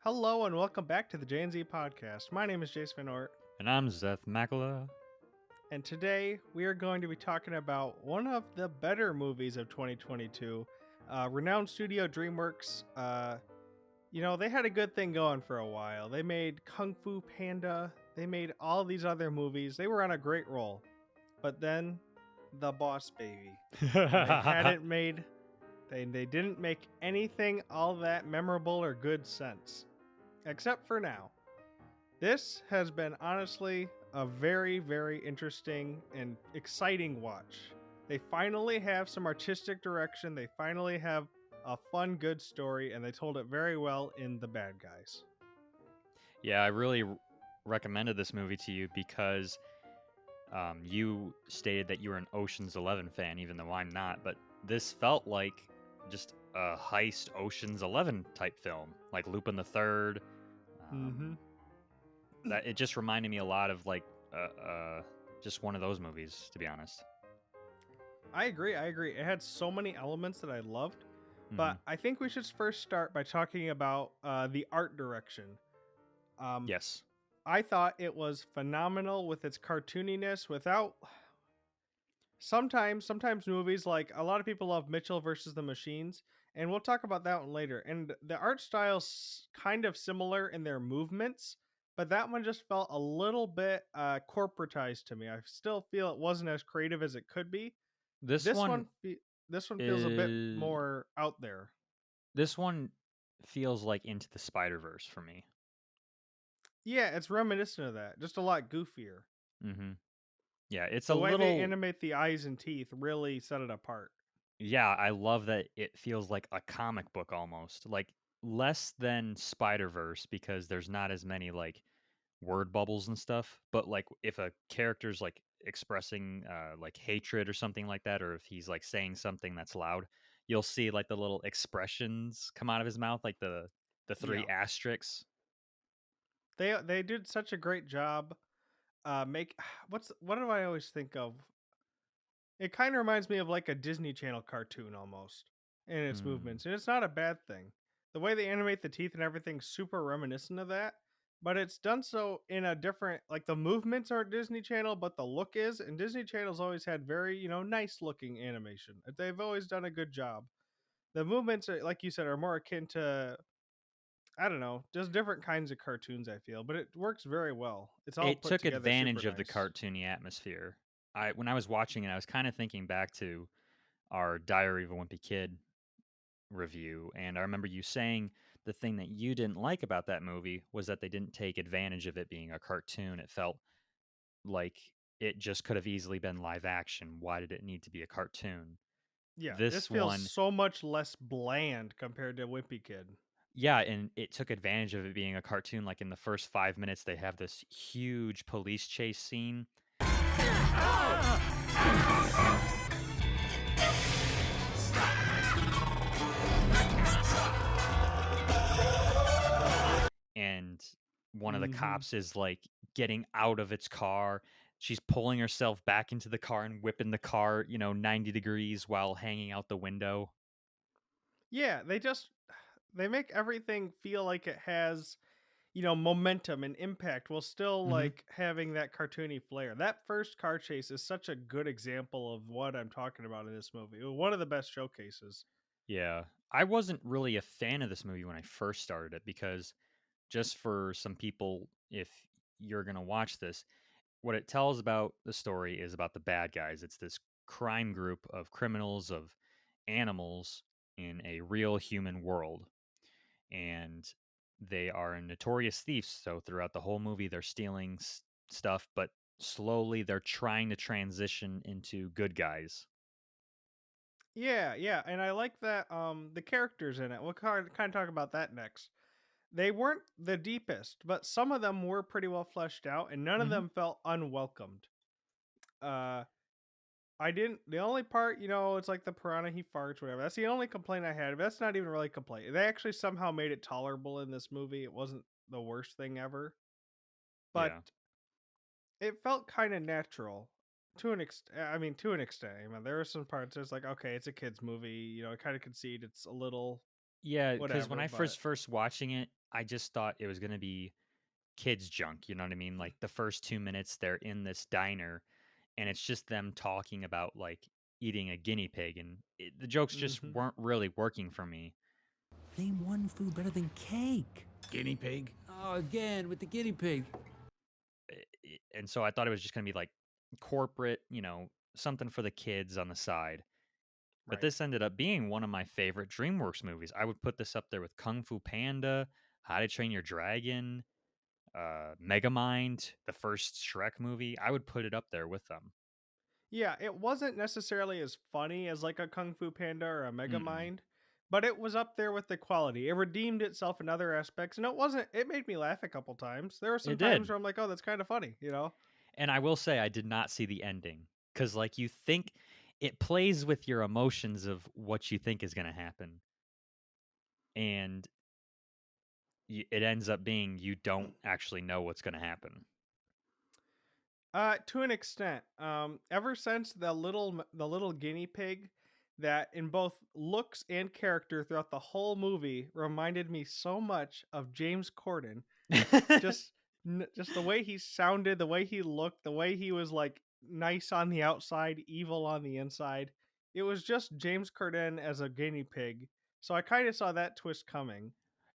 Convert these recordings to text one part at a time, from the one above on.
Hello and welcome back to the J&Z podcast. My name is Jace Van Ort, And I'm Zeth Makala. and today we are going to be talking about one of the better movies of 2022. Renowned studio DreamWorks, they had a good thing going for a while. They made Kung Fu Panda, they made all these other movies. They were on a great roll. But then the Boss Baby. And they didn't make anything all that memorable or good sense. Except for now. This has been honestly a very, very interesting and exciting watch. They finally have some artistic direction, they finally have a fun, good story, and they told it very well in The Bad Guys. Yeah, I really recommended this movie to you because you stated that you were an Ocean's 11 fan, even though I'm not. But this felt like just a heist Ocean's 11 type film, like Lupin the Third. That it just reminded me a lot of like just one of those movies, to be honest. I agree. It had so many elements that I loved, but I think we should first start by talking about the art direction. Yes. I thought it was phenomenal with its cartooniness without sometimes movies, like a lot of people love Mitchell versus the Machines, and we'll talk about that one later. And the art style's kind of similar in their movements, but that one just felt a little bit corporatized to me. I still feel it wasn't as creative as it could be. This one Feels a bit more out there. This one feels like Into the Spider-Verse for me. Yeah, it's reminiscent of that, just a lot goofier. Yeah, it's the way they animate the eyes and teeth really set it apart. Yeah, I love that it feels like a comic book almost. Like less than Spider-Verse because there's not as many like word bubbles and stuff, but like if a character's like expressing like hatred or something like that, or if he's like saying something that's loud, you'll see like the little expressions come out of his mouth, like the three asterisks. They did such a great job. What do I always think of? It kind of reminds me of like a Disney Channel cartoon almost in its movements, and it's not a bad thing. The way they animate the teeth and everything's super reminiscent of that, but it's done so in a different, like the movements aren't Disney Channel, but the look is, and Disney Channel's always had very, nice looking animation. They've always done a good job. The movements, are, like you said, are more akin to, I don't know, just different kinds of cartoons, I feel, but it works very well. It's all It put took together advantage super of the nice. cartoony atmosphere. When I was watching it, I was kind of thinking back to our Diary of a Wimpy Kid review, and I remember you saying the thing that you didn't like about that movie was that they didn't take advantage of it being a cartoon. It felt like it just could have easily been live action. Why did it need to be a cartoon? Yeah, this This feels one, so much less bland compared to Wimpy Kid. yeah, and it took advantage of it being a cartoon. Like in the first 5 minutes, they have this huge police chase scene. And one of the cops is like getting out of its car. She's pulling herself back into the car and whipping the car, 90 degrees while hanging out the window. Yeah, they make everything feel like it has, momentum and impact while still like having that cartoony flair. That first car chase is such a good example of what I'm talking about in this movie. One of the best showcases. Yeah. I wasn't really a fan of this movie when I first started it because just for some people, if you're going to watch this, what it tells about the story is about the bad guys. It's this crime group of criminals, of animals in a real human world. And they are notorious thieves. So throughout the whole movie, they're stealing stuff, but slowly they're trying to transition into good guys. Yeah, and I like that the characters in it. We'll kind of talk about that next. They weren't the deepest, but some of them were pretty well fleshed out, and none of them felt unwelcomed. Uh, I didn't. The only part, it's like the piranha he farts, whatever. That's the only complaint I had. That's not even really a complaint. They actually somehow made it tolerable in this movie. It wasn't the worst thing ever, but Yeah. it felt kind of natural to an extent. I mean, to an extent. There were some parts. It's like, okay, it's a kids movie. I kind of concede it's a little. Yeah, because Whatever, when I but first watching it, I just thought it was gonna be kids junk, you know what I mean? Like the first 2 minutes they're in this diner and it's just them talking about like eating a guinea pig and the jokes just Hmm. weren't really working for me. Name one food better than cake. Guinea pig? Oh, again with the guinea pig. And so I thought it was just going to be like corporate, something for the kids on the side. But Right. this ended up being one of my favorite DreamWorks movies. I would put this up there with Kung Fu Panda, How to Train Your Dragon, Megamind, the first Shrek movie. I would put it up there with them. Yeah, it wasn't necessarily as funny as like a Kung Fu Panda or a Mm-mm. Megamind, but it was up there with the quality. It redeemed itself in other aspects, and it made me laugh a couple times. There were some It times did. where I'm like, oh, that's kind of funny, you know? And I will say I did not see the ending because, like, you think it plays with your emotions of what you think is going to happen. And it ends up being you don't actually know what's going to happen. To an extent. Ever since the little guinea pig that in both looks and character throughout the whole movie reminded me so much of James Corden. Just just the way he sounded, the way he looked, the way he was like nice on the outside, evil on the inside. It was just James Corden as a guinea pig. So I kind of saw that twist coming.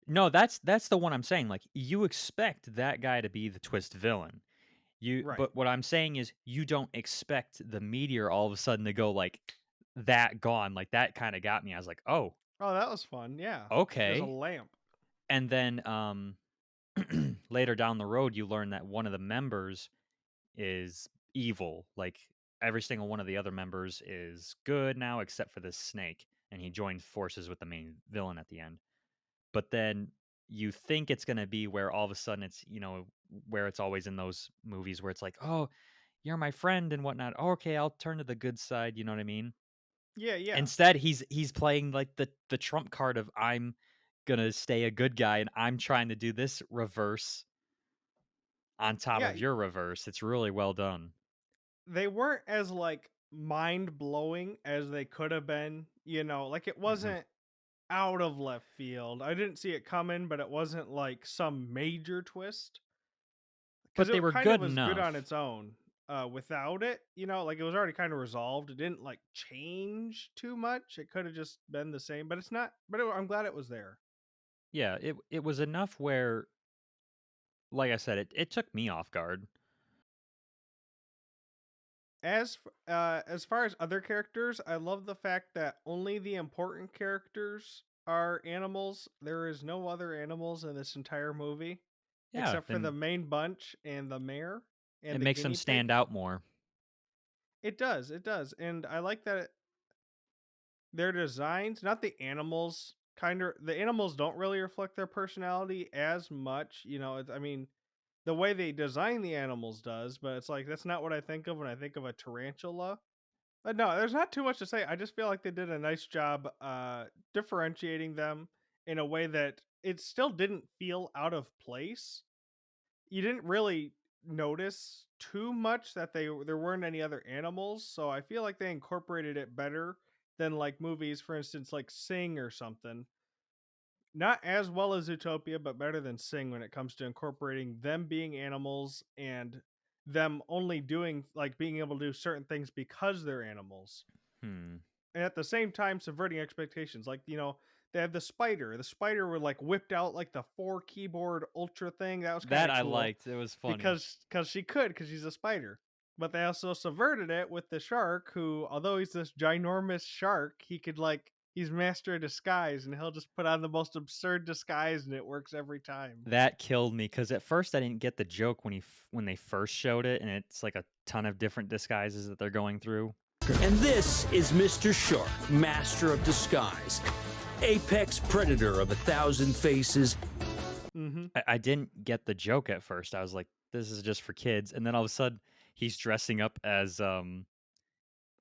No, that's the one I'm saying. Like, you expect that guy to be the twist villain. Right. But what I'm saying is you don't expect the meteor all of a sudden to go like that gone. Like that kind of got me. I was like, oh, Oh, that was fun. Yeah. There's a okay. lamp. And then later down the road, you learn that one of the members is evil. Like every single one of the other members is good now, except for this snake, and he joined forces with the main villain at the end. But then you think it's going to be where all of a sudden it's where it's always in those movies where it's like, oh, you're my friend and whatnot. Oh, okay, I'll turn to the good side. You know what I mean? Yeah, yeah. Instead, he's playing like the trump card of I'm gonna stay a good guy and I'm trying to do this reverse on top Yeah, of your reverse. It's really well done. they weren't as like mind blowing as they could have been, you know, like it Mhm. wasn't out of left field. I didn't see it coming, but it wasn't like some major twist because But they it were kind of good was good on enough. its own. Without it, you know, like it was already kind of resolved. It didn't like change too much. It could have just been the same, but it's not. I'm glad it was there. Yeah, it was enough where, like I said, it took me off guard. As far as other characters, I love the fact that only the important characters are animals. There is no other animals in this entire movie Yeah, except for the then main bunch and the mayor it and the makes them guinea pig. stand out more. It does, and I like that their designs, not the animals, the animals don't really reflect their personality as much. You know, I mean, the way they design the animals does, but it's like that's not what I think of when I think of a tarantula. No, there's not too much to say. I just feel like they did a nice job differentiating them in a way that it still didn't feel out of place. You didn't really notice too much that there weren't any other animals, so I feel like they incorporated it better than like movies, for instance, like Sing or something. Not as well as Utopia, but better than Sing when it comes to incorporating them being animals and them only doing like being able to do certain things because they're animals, Hmm. and at the same time subverting expectations. Like, you know, they have the spider. The spider were like whipped out like the four keyboard ultra thing. That was kind That of I cool liked. It was funny. because she could because she's a spider. But they also subverted it with the shark, who, although he's this ginormous shark, he could like he's master of disguise, and he'll just put on the most absurd disguise, and it works every time. That killed me because at first I didn't get the joke when they first showed it, and it's like a ton of different disguises that they're going through. And this is Mr. Shark, master of disguise, apex predator of 1,000 faces. Mm-hmm. I didn't get the joke at first. I was like, "This is just for kids," and then all of a sudden he's dressing up as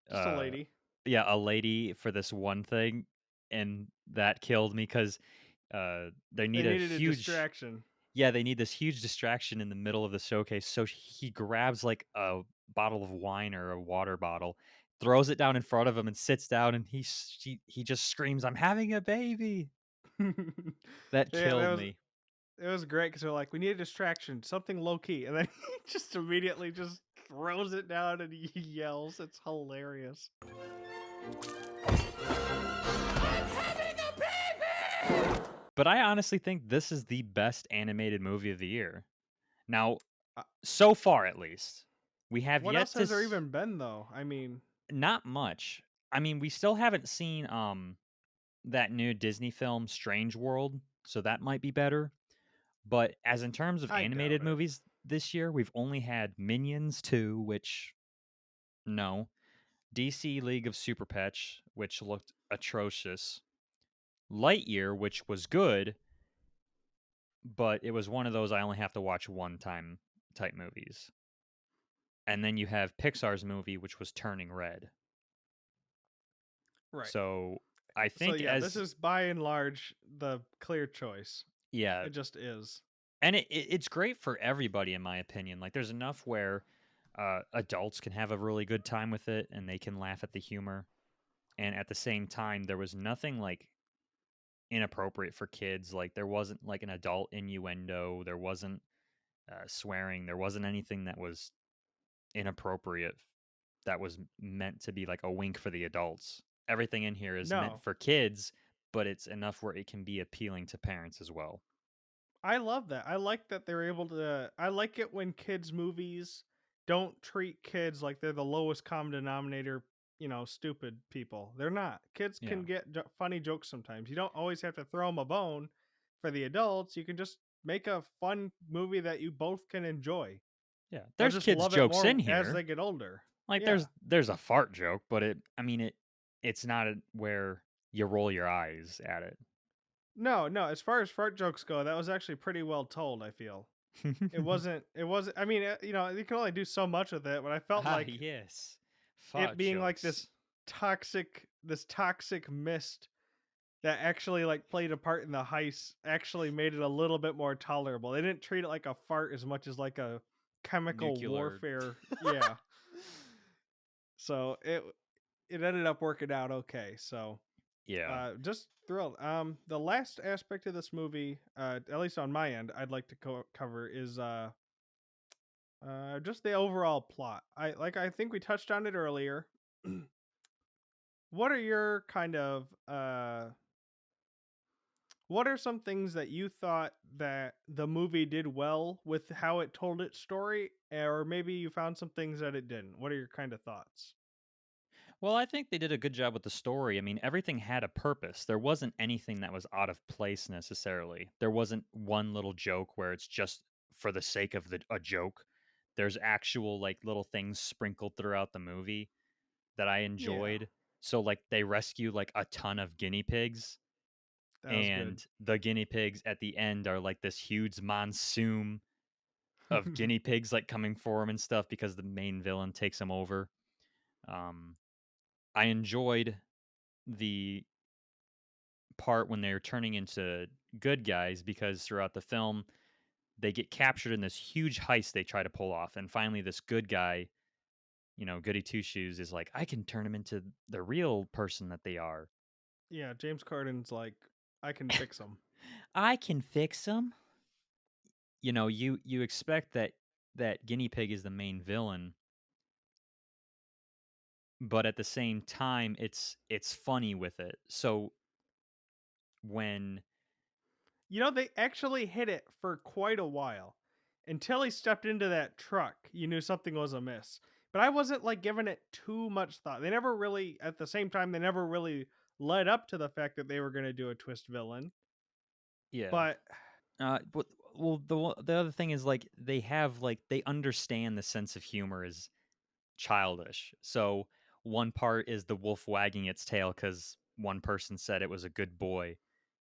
Just a uh lady. yeah, a lady for this one thing, and that killed me because they They need a needed a huge distraction. yeah, they need this huge distraction in the middle of the showcase. So he grabs like a bottle of wine or a water bottle, throws it down in front of him, and sits down. And he just screams, "I'm having a baby!" That Yeah, killed me. it was great because they're like, we need a distraction, something low key, and then he just immediately just throws it down and he yells. It's hilarious. But I honestly think this is the best animated movie of the year. Now, Uh, so far at least, we have what yet else to has there even been though? I mean, not much. I mean, we still haven't seen that new Disney film Strange World, so that might be better. But as in terms of I animated doubt it. movies this year, we've only had Minions 2, which no, DC League of Super Pets, which looked atrocious, Lightyear, which was good, but it was one of those I only have to watch one time type movies. And then you have Pixar's movie, which was Turning Red. Right. So I So think yeah, this as is by and large the clear choice. yeah, It just is. and it's great for everybody in my opinion. Like there's enough where adults can have a really good time with it and they can laugh at the humor, and at the same time there was nothing like inappropriate for kids. Like there wasn't like an adult innuendo, there wasn't swearing, there wasn't anything that was inappropriate that was meant to be like a wink for the adults. Everything in here is meant No, for kids, but it's enough where it can be appealing to parents as well. I love that. I like that they're able to. I like it when kids' movies don't treat kids like they're the lowest common denominator, stupid people. They're not. Kids Yeah. can get funny jokes sometimes. You don't always have to throw them a bone for the adults. You can just make a fun movie that you both can enjoy. Yeah. They'll There's just kids love it jokes in more as here. they get older. Like Yeah. there's a fart joke, but it's not where you roll your eyes at it. No, no. As far as fart jokes go, that was actually pretty well told, I feel. It wasn't. It wasn't. I mean, you can only do so much with it, but I felt Ah, like yes. it Fart being like jokes. this toxic mist that actually like played a part in the heist actually made it a little bit more tolerable. They didn't treat it like a fart as much as like a chemical Nuclear. warfare. Yeah. So it ended up working out okay. So Yeah. just thrilled. The last aspect of this movie, at least on my end, I'd like to cover is just the overall plot. I think we touched on it earlier. What are your kind of what are some things that you thought that the movie did well with how it told its story, or maybe you found some things that it didn't? What are your kind of thoughts? Well, I think they did a good job with the story. I mean, everything had a purpose. There wasn't anything that was out of place necessarily. There wasn't one little joke where it's just for the sake of a joke. There's actual like little things sprinkled throughout the movie that I Yeah, enjoyed. So like they rescue like a ton of guinea pigs, that was good. and the guinea pigs at the end are like this huge monsoon of guinea pigs like coming for him and stuff because the main villain takes him over. Um I enjoyed the part when they're turning into good guys because throughout the film they get captured in this huge heist they try to pull off, and finally this good guy, goody two shoes, is like, I can turn them into the real person that they are. Yeah, James Carden's like, I can fix them. I can fix them. You expect that guinea pig is the main villain, but at the same time it's funny with it. So when They actually hit it for quite a while. Until he stepped into that truck, you knew something was amiss. But I wasn't like giving it too much thought. They never really, at the same time, they never really led up to the fact that they were going to do a twist villain. yeah. But But well, the other thing is like they understand the sense of humor is childish. So one part is the wolf wagging its tail because one person said it was a good boy.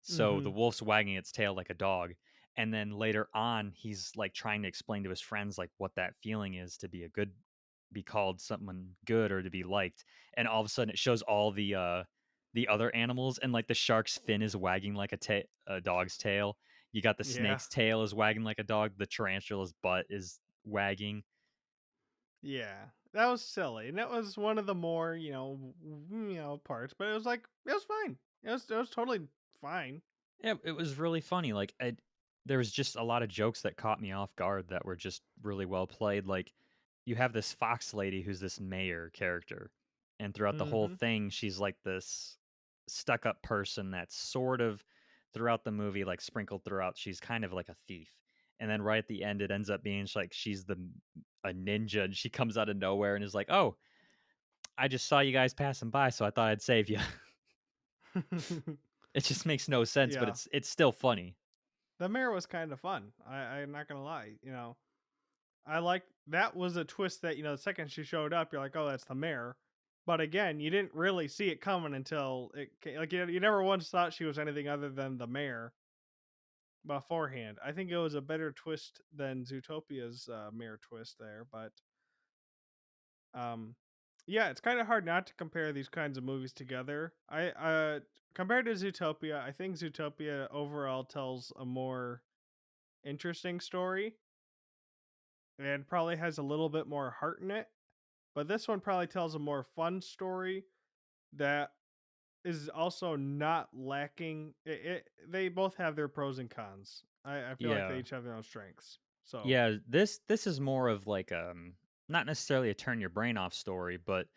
So the hmm wolf's wagging its tail like a dog, and then later on, he's like trying to explain to his friends like what that feeling is to be called someone good or to be liked, and all of a sudden it shows all the other animals, and like the shark's fin is wagging like a dog's tail. You got the yeah, snake's tail is wagging like a dog. The tarantula's butt is wagging. yeah, that was silly, and that was one of the more parts. But it was fine. It was totally fine. Yeah, it was really funny. Like there was just a lot of jokes that caught me off guard that were just really well played. Like, you have this fox lady who's this mayor character, and throughout the whole Mm-hmm. thing, she's like this stuck-up person that's sort of throughout the movie, like sprinkled throughout, she's kind of like a thief. And then right at the end, it ends up being like she's a ninja, and she comes out of nowhere and is like, "Oh, I just saw you guys passing by, so I thought I'd save you." It just makes no sense, but Yeah. it's still funny. The mayor was kind of fun. I'm not gonna lie. I like that was a twist that the second she showed up, you're like, oh, that's the mayor. But again, you didn't really see it coming until it came. Like you never once thought she was anything other than the mayor beforehand. I think it was a better twist than Zootopia's mayor twist there. But um, yeah, it's kind of hard not to compare these kinds of movies together. I compared to Zootopia, I think Zootopia overall tells a more interesting story and probably has a little bit more heart in it. But this one probably tells a more fun story that is also not lacking. They both have their pros and cons. I feel like they Yeah. each have their own strengths. So Yeah, this is more of like not necessarily a turn your brain off story, but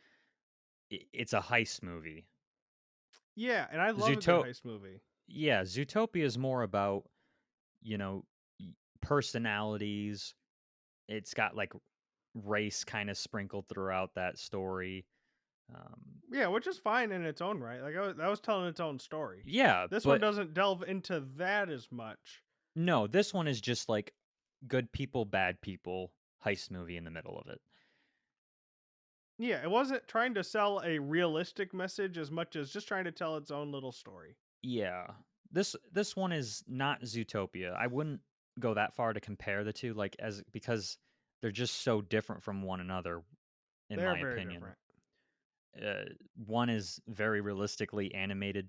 it's a heist movie. yeah, and I love a good Zootopia, heist movie. yeah, Zootopia is more about, you know, personalities. It's got like race kind of sprinkled throughout that story. Um, Yeah, which is fine in its own right. Like that was telling its own story. yeah, This one but doesn't delve into that as much. no, this one is just like good people, bad people heist movie in the middle of it. Yeah, it wasn't trying to sell a realistic message as much as just trying to tell its own little story. Yeah. This one is not Zootopia. I wouldn't go that far to compare the two, like, as because they're just so different from one another, in They're my very opinion. different. One is very realistically animated.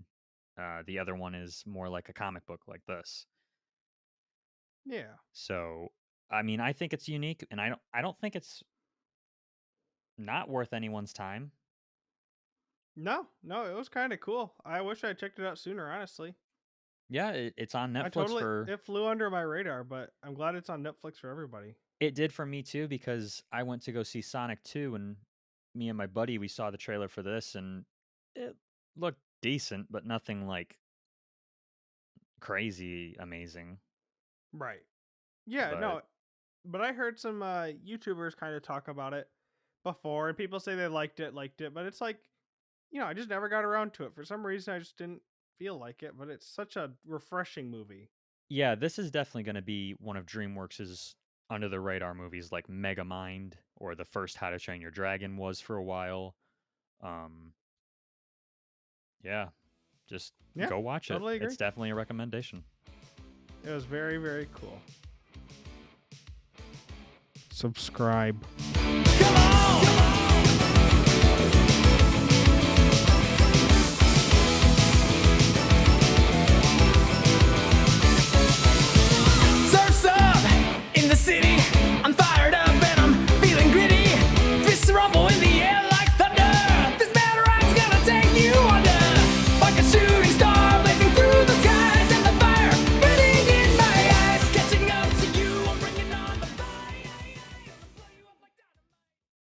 The other one is more like a comic book like this. Yeah. So, I mean, I think it's unique, and I don't think it's not worth anyone's time. No, it was kind of cool. I wish I checked it out sooner, honestly. Yeah, it's on Netflix for. It flew under my radar, but I'm glad it's on Netflix for everybody. It did for me too, because I went to go see Sonic 2, and me and my buddy, we saw the trailer for this, and it looked decent, but nothing like crazy amazing. Right. Yeah, But no, but I heard some YouTubers kind of talk about it before, and people say they liked it, but it's like, I just never got around to it. For some reason, I just didn't feel like it, but it's such a refreshing movie. yeah, this is definitely going to be one of DreamWorks' under the radar movies, like Megamind or the first How to Train Your Dragon was for a while. Um, yeah, just Yeah, go watch it. totally agree. It's definitely a recommendation. It was very, very cool. Subscribe. Come on!